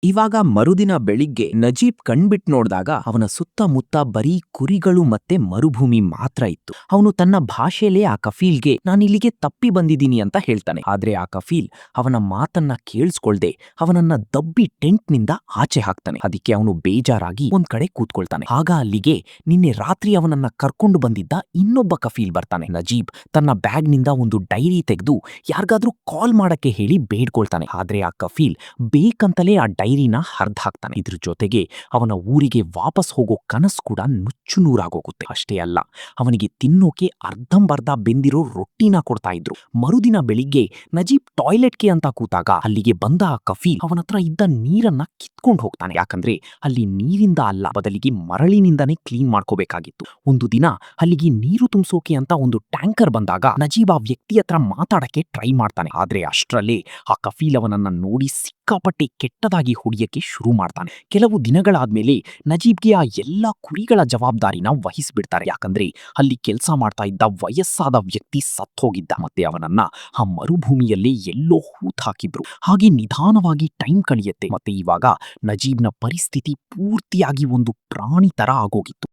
ಇವಾಗ ಮರುದಿನ ಬೆಳಿಗ್ಗೆ ನಜೀಬ್ ಕಣ್ಬಿಟ್ ನೋಡ್ದಾಗ ಅವನ ಸುತ್ತಮುತ್ತ ಬರೀ ಕುರಿಗಳು ಮತ್ತೆ ಮರುಭೂಮಿ ಮಾತ್ರ ಇತ್ತು. ಅವನು ತನ್ನ ಭಾಷೆಯಲ್ಲೇ ಆ ಕಫೀಲ್ಗೆ ನಾನಿಲ್ಲಿಗೆ ತಪ್ಪಿ ಬಂದಿದ್ದೀನಿ ಅಂತ ಹೇಳ್ತಾನೆ. ಆದ್ರೆ ಆ ಕಫೀಲ್ ಅವನ ಮಾತನ್ನ ಕೇಳಿಸ್ಕೊಳ್ದೆ ಅವನನ್ನ ದಬ್ಬಿ ಟೆಂಟ್ನಿಂದ ಆಚೆ ಹಾಕ್ತಾನೆ. ಅದಕ್ಕೆ ಅವನು ಬೇಜಾರಾಗಿ ಒಂದ್ ಕಡೆ ಕೂತ್ಕೊಳ್ತಾನೆ. ಆಗ ಅಲ್ಲಿಗೆ ನಿನ್ನೆ ರಾತ್ರಿ ಅವನನ್ನ ಕರ್ಕೊಂಡು ಬಂದಿದ್ದ ಇನ್ನೊಬ್ಬ ಕಫೀಲ್ ಬರ್ತಾನೆ. ನಜೀಬ್ ತನ್ನ ಬ್ಯಾಗ್ನಿಂದ ಒಂದು ಡೈರಿ ತೆಗೆದು ಯಾರಿಗಾದ್ರೂ ಕಾಲ್ ಮಾಡಕ್ಕೆ ಹೇಳಿ ಬೇಡ್ಕೊಳ್ತಾನೆ. ಆದ್ರೆ ಆ ಕಫೀಲ್ ಬೇಕಂತಲೇ ಆ ಡೈರಿನ ಹರ್ದ್ ಹಾಕ್ತಾನೆ. ಇದ್ರ ಜೊತೆಗೆ ಅವನ ಊರಿಗೆ ವಾಪಸ್ ಹೋಗೋ ಕನಸು ಕೂಡ ನುಚ್ಚು ನೂರಾಗೋಗುತ್ತೆ. ಅಷ್ಟೇ ಅಲ್ಲ, ಅವನಿಗೆ ತಿನ್ನೋಕೆ ಅರ್ಧಂಬರ್ಧ ಬೆಂದಿರೋ ರೊಟ್ಟಿನ ಕೊಡ್ತಾ ಇದ್ರು. ಮರುದಿನ ಬೆಳಿಗ್ಗೆ ನಜೀಬ್ ಟಾಯ್ಲೆಟ್ಗೆ ಅಂತ ಕೂತಾಗ ಅಲ್ಲಿಗೆ ಬಂದ ಆ ಕಫೀಲ್ ಅವನತ್ರ ಇದ್ದ ನೀರನ್ನ ಕಿತ್ಕೊಂಡು ಹೋಗ್ತಾನೆ. ಯಾಕಂದ್ರೆ ಅಲ್ಲಿ ನೀರಿಂದ ಅಲ್ಲ, ಬದಲಿಗೆ ಮರಳಿನಿಂದಾನೇ ಕ್ಲೀನ್ ಮಾಡ್ಕೋಬೇಕಾಗಿತ್ತು. ಒಂದು ದಿನ ಅಲ್ಲಿಗೆ ನೀರು ತುಂಬಿಸೋಕೆ ಅಂತ ಒಂದು ಟ್ಯಾಂಕರ್ ಬಂದಾಗ ನಜೀಬ್ ಆ ವ್ಯಕ್ತಿ ಹತ್ರ ಮಾತಾಡಕ್ಕೆ ಟ್ರೈ ಮಾಡ್ತಾನೆ. ಆದ್ರೆ ಅಷ್ಟರಲ್ಲೇ ಆ ಕಫೀಲ್ ಅವನನ್ನ ನೋಡಿ ಸಿಕ್ಕಾಪಟ್ಟೆ ಕೆಟ್ಟದಾಗಿ ಹೊಡಿಯಕ್ಕೆ ಶುರು ಮಾಡ್ತಾನೆ. ಕೆಲವು ದಿನಗಳಾದ್ಮೇಲೆ ನಜೀಬ್ಗೆ ಆ ಎಲ್ಲಾ ಕುರಿಗಳ ಜವಾಬ್ದಾರಿನ ವಹಿಸ್ಬಿಡ್ತಾರೆ. ಯಾಕಂದ್ರೆ ಅಲ್ಲಿ ಕೆಲಸ ಮಾಡ್ತಾ ಇದ್ದ ವಯಸ್ಸಾದ ವ್ಯಕ್ತಿ ಸತ್ ಹೋಗಿದ್ದ. ಮತ್ತೆ ಅವನನ್ನ ಆ ಮರುಭೂಮಿಯಲ್ಲಿ ಎಲ್ಲೋ ಹೂತ್ ಹಾಕಿದ್ರು. ಹಾಗೆ ನಿಧಾನವಾಗಿ ಟೈಮ್ ಕಳೆಯುತ್ತೆ. ಮತ್ತೆ ಇವಾಗ ನಜೀಬ್ನ ಪರಿಸ್ಥಿತಿ ಪೂರ್ತಿಯಾಗಿ ಒಂದು ಪ್ರಾಣಿ ತರ ಆಗೋಗಿತ್ತು.